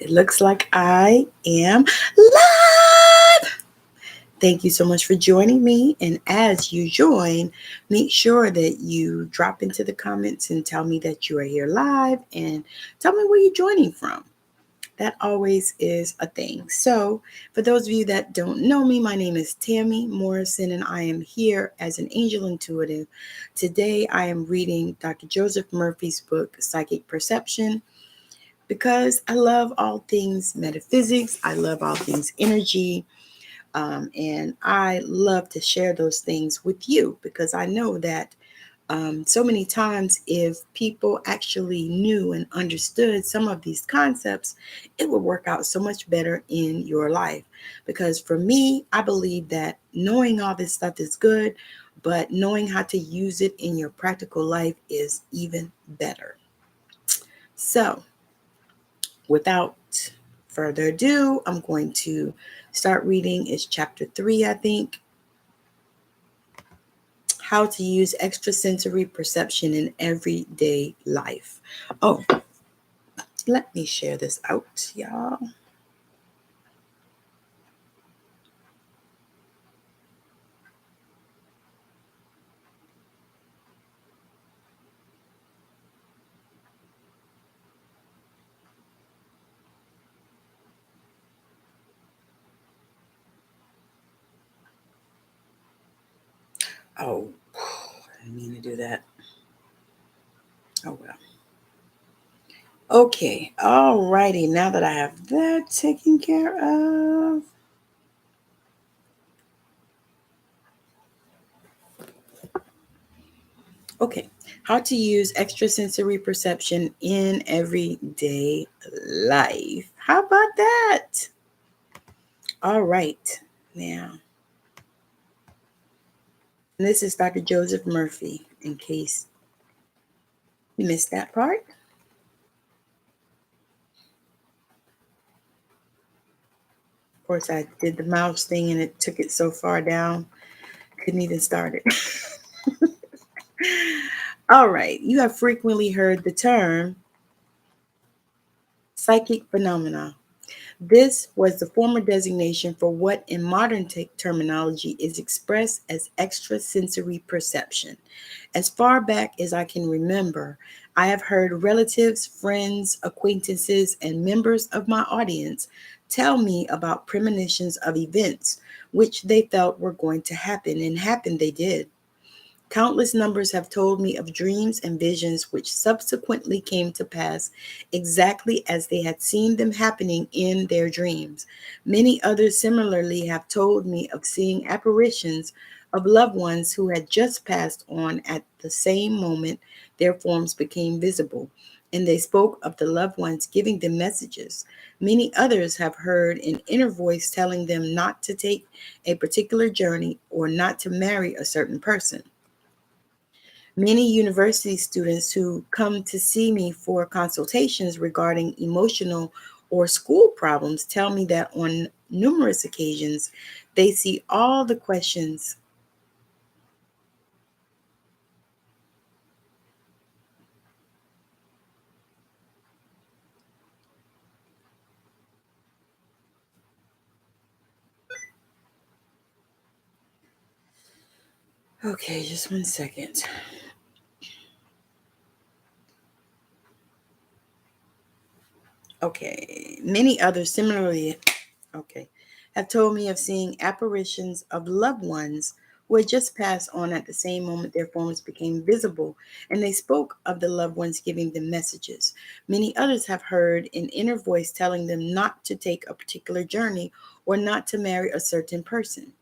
It looks like I am live. Thank you so much for joining me. And as you join, make sure that you drop into the comments and tell me that you are here live and tell me where you're joining from. That always is a thing. So, for those of you that don't know me, my name is Tammy Morrison, and I am here as an angel intuitive. Today, I am reading Dr. Joseph Murphy's book, Psychic Perception, because I love all things metaphysics, I love all things energy, and I love to share those things with you because I know that so many times if people actually knew and understood some of these concepts, it would work out so much better in your life. Because for me, I believe that knowing all this stuff is good, but knowing how to use it in your practical life is even better. So, without further ado, I'm going to start reading. It's chapter 3, I think. How to use extrasensory perception in everyday life. Oh, let me share this out, y'all. Oh, I didn't mean to do that. Oh, well. Okay, all righty. Now that I have that taken care of. Okay, how to use extrasensory perception in everyday life. How about that? All right, now, this is Dr. Joseph Murphy, in case you missed that part. Of course, I did the mouse thing and it took it so far down, couldn't even start it. All right, you have frequently heard the term psychic phenomena. This was the former designation for what in modern terminology is expressed as extrasensory perception. As far back as I can remember, I have heard relatives, friends, acquaintances, and members of my audience tell me about premonitions of events which they felt were going to happen, and happen they did. Countless numbers have told me of dreams and visions which subsequently came to pass exactly as they had seen them happening in their dreams. Many others similarly have told me of seeing apparitions of loved ones who had just passed on at the same moment their forms became visible, and they spoke of the loved ones giving them messages. Many others have heard an inner voice telling them not to take a particular journey or not to marry a certain person. Many university students who come to see me for consultations regarding emotional or school problems tell me that on numerous occasions they see all the questions. Okay, just one second. Okay, many others similarly, okay, have told me of seeing apparitions of loved ones who had just passed on at the same moment their forms became visible, and they spoke of the loved ones giving them messages. Many others have heard an inner voice telling them not to take a particular journey or not to marry a certain person.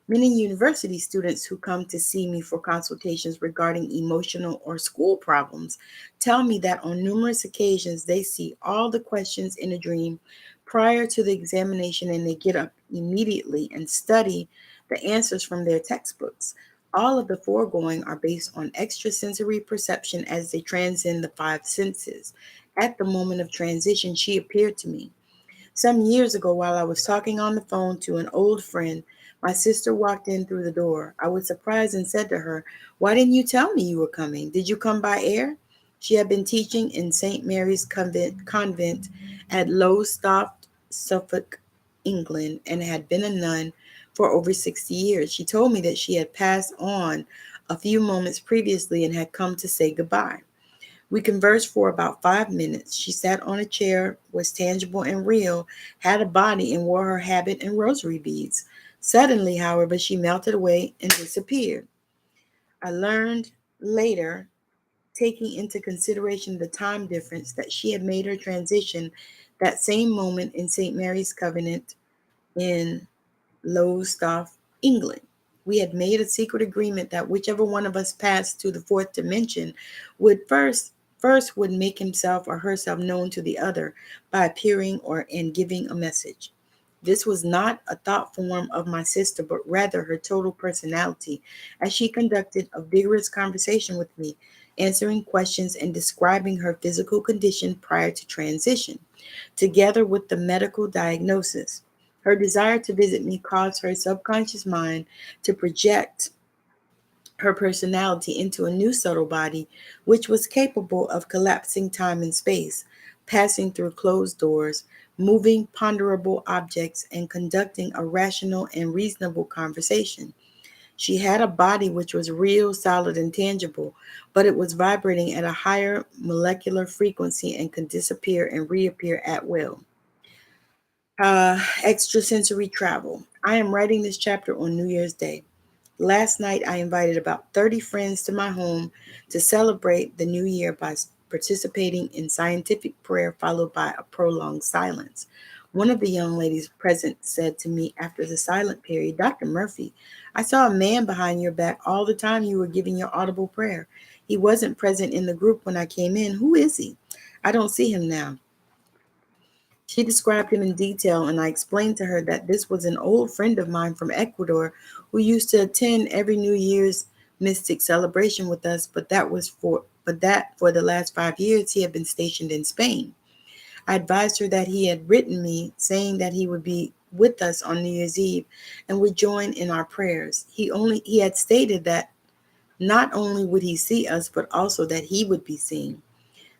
Many university students who come to see me for consultations regarding emotional or school problems tell me that on numerous occasions they see all the questions in a dream prior to the examination, and they get up immediately and study the answers from their textbooks. All of the foregoing are based on extrasensory perception as they transcend the five senses. At the moment of transition, she appeared to me. Some years ago, while I was talking on the phone to an old friend, my sister walked in through the door. I was surprised and said to her, "Why didn't you tell me you were coming? Did you come by air?" She had been teaching in St. Mary's convent at Lowestoft, Suffolk, England, and had been a nun for over 60 years. She told me that she had passed on a few moments previously and had come to say goodbye. We conversed for about 5 minutes. She sat on a chair, was tangible and real, had a body, and wore her habit and rosary beads. Suddenly, however, she melted away and disappeared. I learned later, taking into consideration the time difference, that she had made her transition that same moment in St. Mary's Convent in Lowestoft, England. We had made a secret agreement that whichever one of us passed to the fourth dimension would first would make himself or herself known to the other by appearing or and giving a message. This was not a thought form of my sister, but rather her total personality, as she conducted a vigorous conversation with me, answering questions and describing her physical condition prior to transition, together with the medical diagnosis. Her desire to visit me caused her subconscious mind to project her personality into a new subtle body, which was capable of collapsing time and space, passing through closed doors, moving ponderable objects, and conducting a rational and reasonable conversation. She had a body which was real, solid, and tangible, but it was vibrating at a higher molecular frequency and could disappear and reappear at will. Extrasensory travel. I am writing this chapter on New Year's Day. Last night, I invited about 30 friends to my home to celebrate the new year by participating in scientific prayer followed by a prolonged silence. One of the young ladies present said to me after the silent period, "Dr. Murphy, I saw a man behind your back all the time you were giving your audible prayer. He wasn't present in the group when I came in. Who is he? I don't see him now." She described him in detail, and I explained to her that this was an old friend of mine from Ecuador who used to attend every New Year's mystic celebration with us, but that for the last 5 years he had been stationed in Spain. I advised her that he had written me saying that he would be with us on New Year's Eve and would join in our prayers. He had stated that not only would he see us, but also that he would be seen.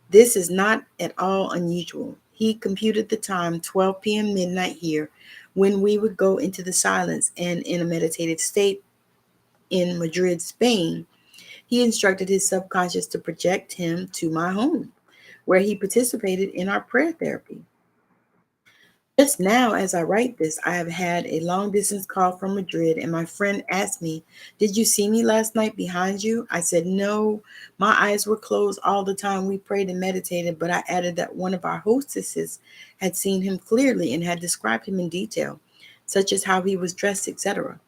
This is not at all unusual. He computed the time, 12 p.m. midnight here, when we would go into the silence, and in a meditative state in Madrid, Spain, he instructed his subconscious to project him to my home, where he participated in our prayer therapy. Just now, as I write this, I have had a long distance call from Madrid, and my friend asked me, "Did you see me last night behind you?" I said, "No, my eyes were closed all the time we prayed and meditated," but I added that one of our hostesses had seen him clearly and had described him in detail, such as how he was dressed, etc.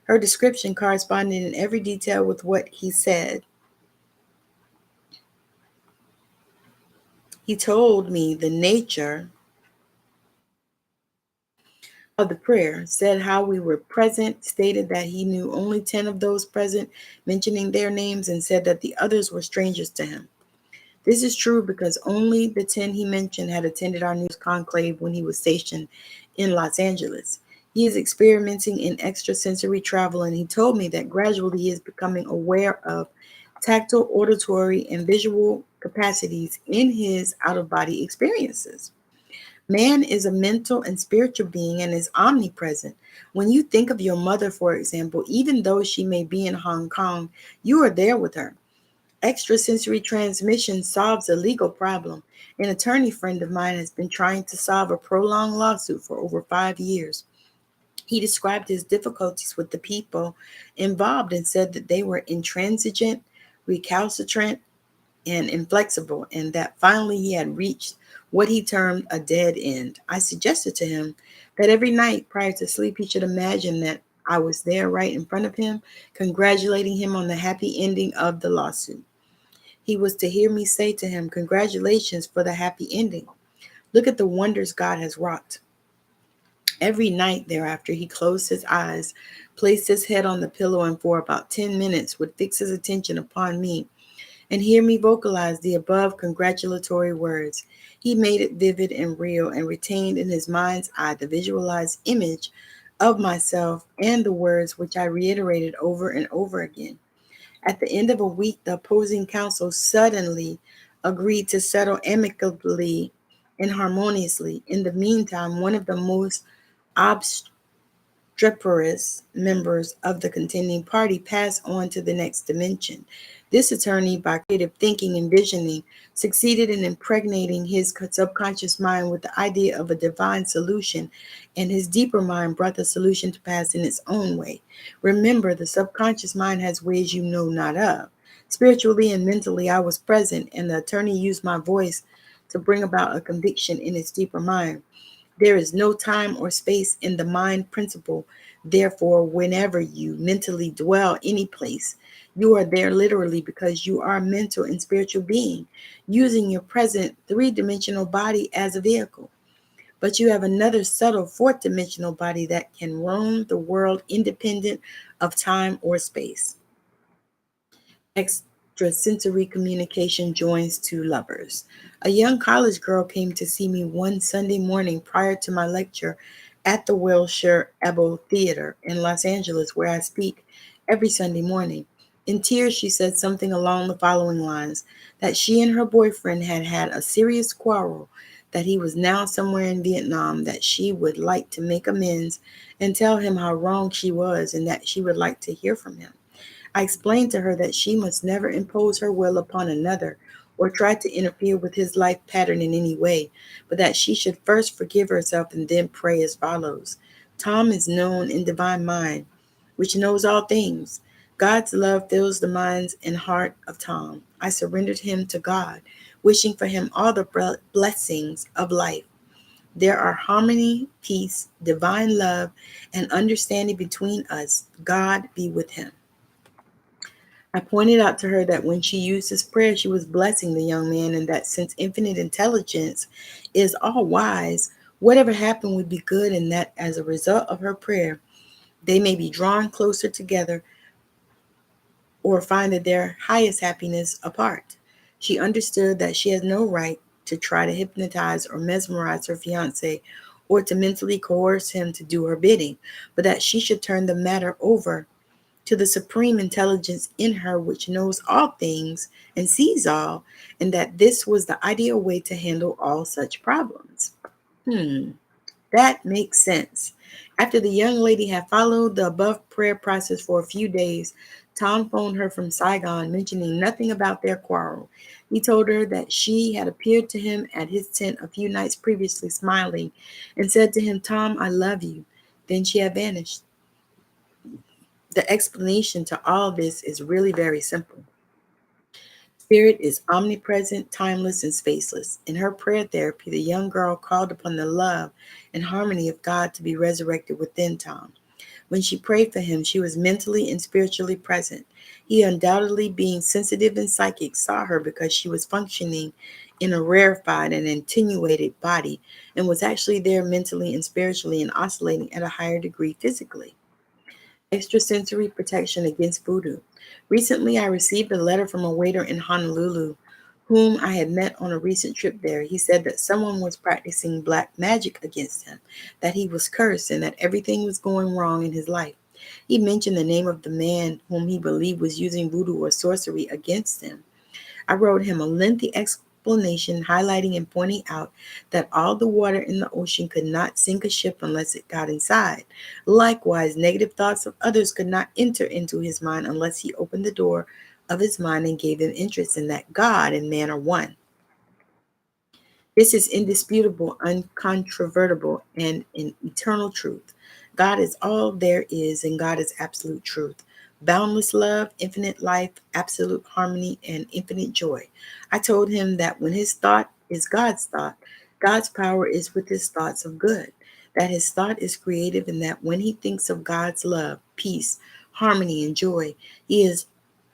Her description corresponded in every detail with what he said. He told me the nature of the prayer, said how we were present, stated that he knew only 10 of those present, mentioning their names, and said that the others were strangers to him. This is true because only the 10 he mentioned had attended our news conclave when he was stationed in Los Angeles. He is experimenting in extrasensory travel, and he told me that gradually he is becoming aware of tactile, auditory, and visual capacities in his out-of-body experiences. Man is a mental and spiritual being and is omnipresent. When you think of your mother, for example, even though she may be in Hong Kong, you are there with her. Extrasensory transmission solves a legal problem. An attorney friend of mine has been trying to solve a prolonged lawsuit for over 5 years. He described his difficulties with the people involved and said that they were intransigent, recalcitrant, and inflexible, and that finally he had reached what he termed a dead end. I suggested to him that every night prior to sleep he should imagine that I was there right in front of him, congratulating him on the happy ending of the lawsuit. He was to hear me say to him, "Congratulations for the happy ending. Look at the wonders God has wrought." Every night thereafter, he closed his eyes, placed his head on the pillow, and for about 10 minutes would fix his attention upon me and hear me vocalize the above congratulatory words. He made it vivid and real and retained in his mind's eye the visualized image of myself and the words which I reiterated over and over again. At the end of a week, the opposing counsel suddenly agreed to settle amicably and harmoniously. In the meantime, one of the most obstreperous members of the contending party passed on to the next dimension. This attorney, by creative thinking and visioning, succeeded in impregnating his subconscious mind with the idea of a divine solution, and his deeper mind brought the solution to pass in its own way. Remember, the subconscious mind has ways you know not of. Spiritually and mentally, I was present, and the attorney used my voice to bring about a conviction in its deeper mind. There is no time or space in the mind principle. Therefore, whenever you mentally dwell any place, you are there literally because you are a mental and spiritual being, using your present three-dimensional body as a vehicle. But you have another subtle fourth-dimensional body that can roam the world independent of time or space. Extrasensory communication joins two lovers. A young college girl came to see me one Sunday morning prior to my lecture at the Wilshire Able Theater in Los Angeles, where I speak every Sunday morning. In tears, she said something along the following lines: that she and her boyfriend had had a serious quarrel, that he was now somewhere in Vietnam, that she would like to make amends and tell him how wrong she was, and that she would like to hear from him. I explained to her that she must never impose her will upon another or try to interfere with his life pattern in any way, but that she should first forgive herself and then pray as follows. Tom is known in divine mind, which knows all things. God's love fills the minds and heart of Tom. I surrendered him to God, wishing for him all the blessings of life. There are harmony, peace, divine love, and understanding between us. God be with him. I pointed out to her that when she used this prayer, she was blessing the young man, and that since infinite intelligence is all wise, whatever happened would be good, and that as a result of her prayer, they may be drawn closer together or find their highest happiness apart. She understood that she has no right to try to hypnotize or mesmerize her fiance or to mentally coerce him to do her bidding, but that she should turn the matter over to the supreme intelligence in her, which knows all things and sees all, and that this was the ideal way to handle all such problems. That makes sense. After the young lady had followed the above prayer process for a few days, Tom phoned her from Saigon, mentioning nothing about their quarrel. He told her that she had appeared to him at his tent a few nights previously, smiling, and said to him, "Tom, I love you." Then she had vanished. The explanation to all this is really very simple. Spirit is omnipresent, timeless, and spaceless. In her prayer therapy, the young girl called upon the love and harmony of God to be resurrected within Tom. When she prayed for him, she was mentally and spiritually present. He, undoubtedly being sensitive and psychic, saw her because she was functioning in a rarefied and attenuated body and was actually there mentally and spiritually and oscillating at a higher degree physically. Extrasensory protection against voodoo. Recently, I received a letter from a waiter in Honolulu whom I had met on a recent trip there. He said that someone was practicing black magic against him, that he was cursed, and that everything was going wrong in his life. He mentioned the name of the man whom he believed was using voodoo or sorcery against him. I wrote him a lengthy explanation highlighting and pointing out that all the water in the ocean could not sink a ship unless it got inside. Likewise, negative thoughts of others could not enter into his mind unless he opened the door of his mind and gave them interest in that God and man are one. This is indisputable, uncontrovertible, and an eternal truth. God is all there is, and God is absolute truth. Boundless love, infinite life, absolute harmony, and infinite joy. I told him that when his thought is God's thought, God's power is with his thoughts of good, that his thought is creative, and that when he thinks of God's love, peace, harmony, and joy, he is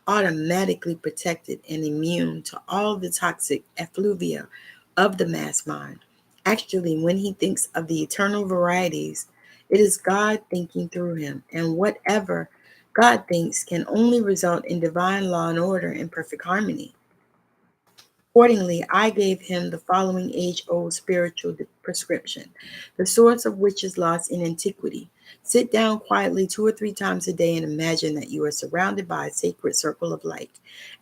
automatically protected and immune to all the toxic effluvia of the mass mind. Actually, when he thinks of the eternal varieties, it is God thinking through him, and whatever God thinks can only result in divine law and order and perfect harmony. Accordingly, I gave him the following age-old spiritual prescription, the source of which is lost in antiquity. Sit down quietly 2 or 3 times a day and imagine that you are surrounded by a sacred circle of light.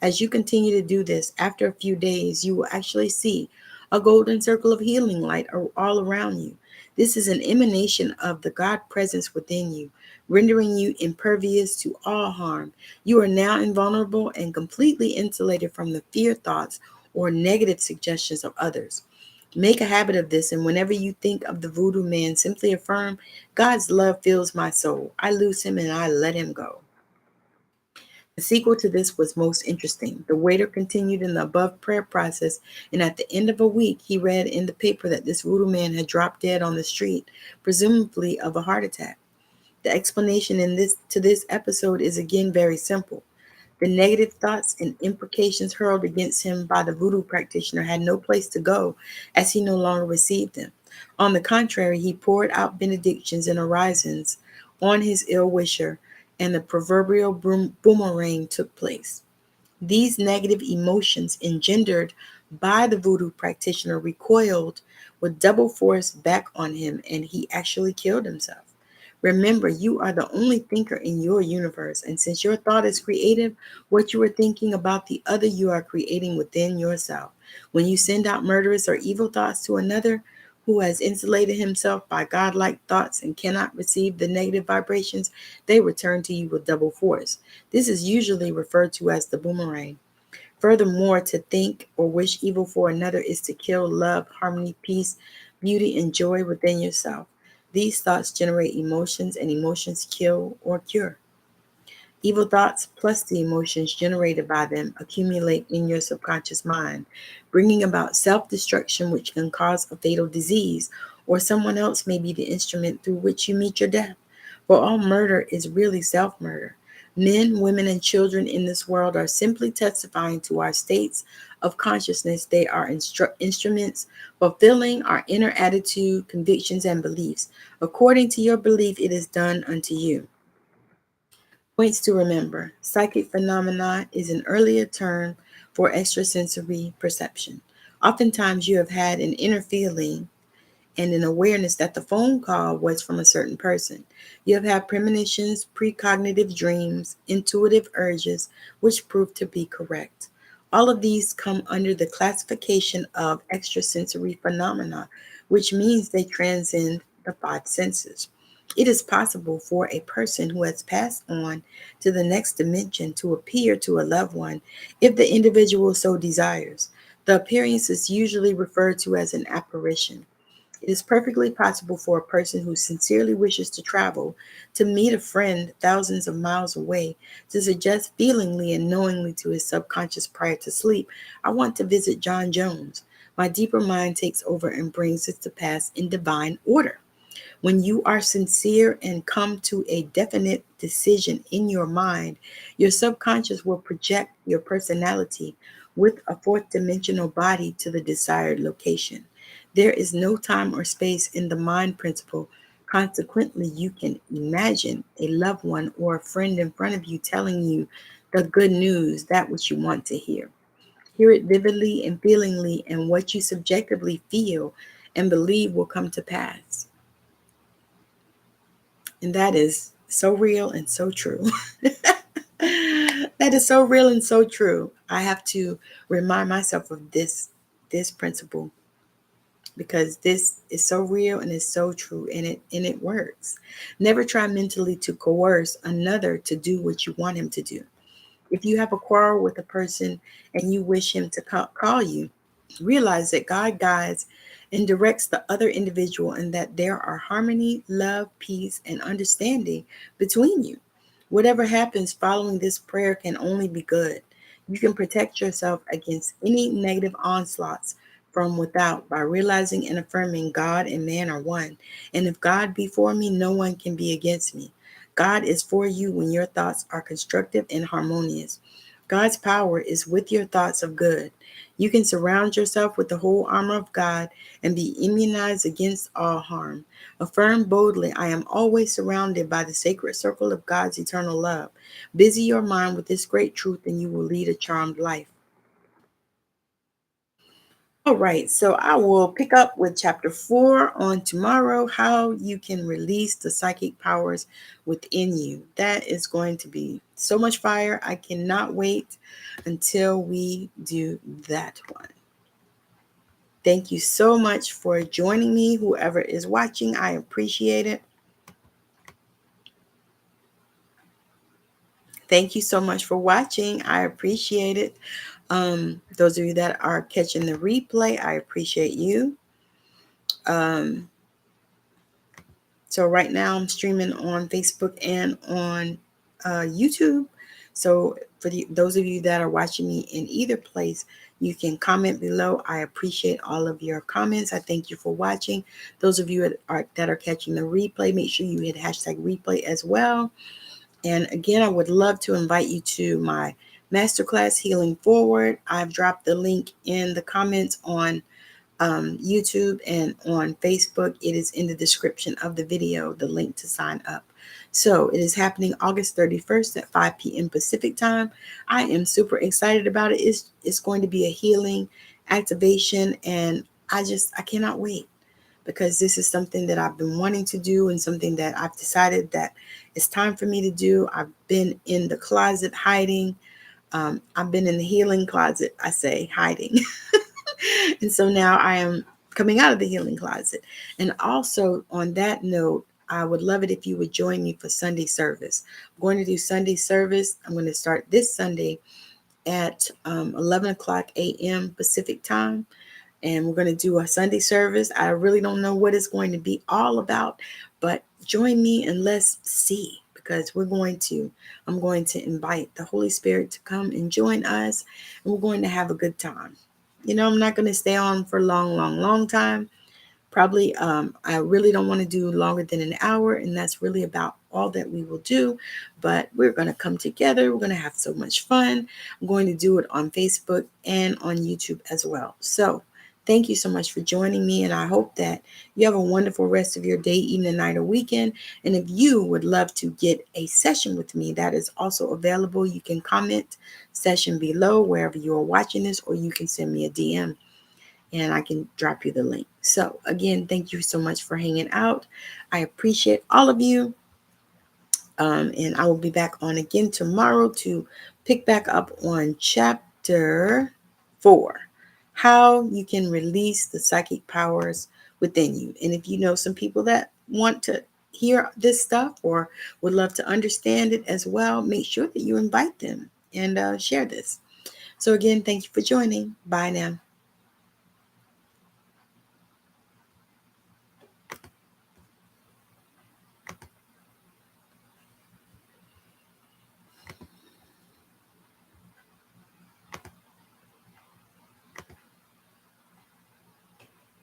As you continue to do this, after a few days, you will actually see a golden circle of healing light all around you. This is an emanation of the God presence within you, rendering you impervious to all harm. You are now invulnerable and completely insulated from the fear thoughts or negative suggestions of others. Make a habit of this, and whenever you think of the voodoo man, simply affirm, God's love fills my soul. I loose him and I let him go. The sequel to this was most interesting. The waiter continued in the above prayer process, and at the end of a week, he read in the paper that this voodoo man had dropped dead on the street, presumably of a heart attack. The explanation in this episode is again very simple. The negative thoughts and imprecations hurled against him by the voodoo practitioner had no place to go, as he no longer received them. On the contrary, he poured out benedictions and orisons on his ill wisher, and the proverbial boomerang took place. These negative emotions engendered by the voodoo practitioner recoiled with double force back on him, and he actually killed himself. Remember, you are the only thinker in your universe, and since your thought is creative, what you are thinking about the other you are creating within yourself. When you send out murderous or evil thoughts to another who has insulated himself by godlike thoughts and cannot receive the negative vibrations, they return to you with double force. This is usually referred to as the boomerang. Furthermore, to think or wish evil for another is to kill love, harmony, peace, beauty, and joy within yourself. These thoughts generate emotions, and emotions kill or cure. Evil thoughts plus the emotions generated by them accumulate in your subconscious mind, bringing about self destruction, which can cause a fatal disease, or someone else may be the instrument through which you meet your death. For all murder is really self murder. Men, women, and children in this world are simply testifying to our states of consciousness. They are instruments fulfilling our inner attitude, convictions, and beliefs. According to your belief, it is done unto you. Points to remember. Psychic phenomena is an earlier term for extrasensory perception. Oftentimes you have had an inner feeling and an awareness that the phone call was from a certain person. You have had premonitions, precognitive dreams, intuitive urges, which prove to be correct. All of these come under the classification of extrasensory phenomena, which means they transcend the five senses. It is possible for a person who has passed on to the next dimension to appear to a loved one if the individual so desires. The appearance is usually referred to as an apparition. It is perfectly possible for a person who sincerely wishes to travel to meet a friend thousands of miles away to suggest feelingly and knowingly to his subconscious prior to sleep, I want to visit John Jones. My deeper mind takes over and brings it to pass in divine order. When you are sincere and come to a definite decision in your mind, your subconscious will project your personality with a fourth dimensional body to the desired location. There is no time or space in the mind principle. Consequently, you can imagine a loved one or a friend in front of you telling you the good news, that which you want to hear. Hear it vividly and feelingly, and what you subjectively feel and believe will come to pass. And that is so real and so true. That is so real and so true. I have to remind myself of this principle because this is so real and it's so true, and it works. Never try mentally to coerce another to do what you want him to do. If you have a quarrel with a person and you wish him to call you, realize that God guides and directs the other individual, and that there are harmony, love, peace, and understanding between you. Whatever happens following this prayer can only be good. You can protect yourself against any negative onslaughts from without by realizing and affirming God and man are one. And if God be for me, no one can be against me. God is for you when your thoughts are constructive and harmonious. God's power is with your thoughts of good. You can surround yourself with the whole armor of God and be immunized against all harm. Affirm boldly, I am always surrounded by the sacred circle of God's eternal love. Busy your mind with this great truth, and you will lead a charmed life. All right, so I will pick up with chapter 4 on tomorrow, how you can release the psychic powers within you. That is going to be so much fire. I cannot wait until we do that one. Thank you so much for joining me. Whoever is watching, I appreciate it. Thank you so much for watching. I appreciate it. Those of you that are catching the replay, I appreciate you. So right now I'm streaming on Facebook and on YouTube. So for those of you that are watching me in either place, you can comment below. I appreciate all of your comments. I thank you for watching. Those of you that are catching the replay, make sure you hit hashtag replay as well. And again, I would love to invite you to my masterclass, Healing Forward. I've dropped the link in the comments on YouTube and on Facebook. It is in the description of the video, the link to sign up. So it is happening August 31st at 5 p.m. Pacific time. I am super excited about it. It's going to be a healing activation, and I cannot wait, because this is something that I've been wanting to do and something that I've decided that it's time for me to do. I've been in the closet hiding. I've been in the healing closet, I say, hiding. And so now I am coming out of the healing closet. And also on that note, I would love it if you would join me for Sunday service. I'm going to do Sunday service. I'm going to start this Sunday at 11 o'clock a.m. Pacific time. And we're going to do a Sunday service. I really don't know what it's going to be all about, but join me and let's see, because I'm going to invite the Holy Spirit to come and join us, and we're going to have a good time. I'm not going to stay on for a long time. Probably, I really don't want to do longer than an hour, and that's really about all that we will do. But we're going to come together. We're going to have so much fun. I'm going to do it on Facebook and on YouTube as well. So thank you so much for joining me, and I hope that you have a wonderful rest of your day, evening, night, or weekend. And if you would love to get a session with me, that is also available. You can comment session below wherever you are watching this, or you can send me a DM and I can drop you the link. So again, thank you so much for hanging out. I appreciate all of you. And I will be back on again tomorrow to pick back up on chapter 4, how you can release the psychic powers within you. And if you know some people that want to hear this stuff or would love to understand it as well, make sure that you invite them and share this. So again, thank you for joining. Bye now.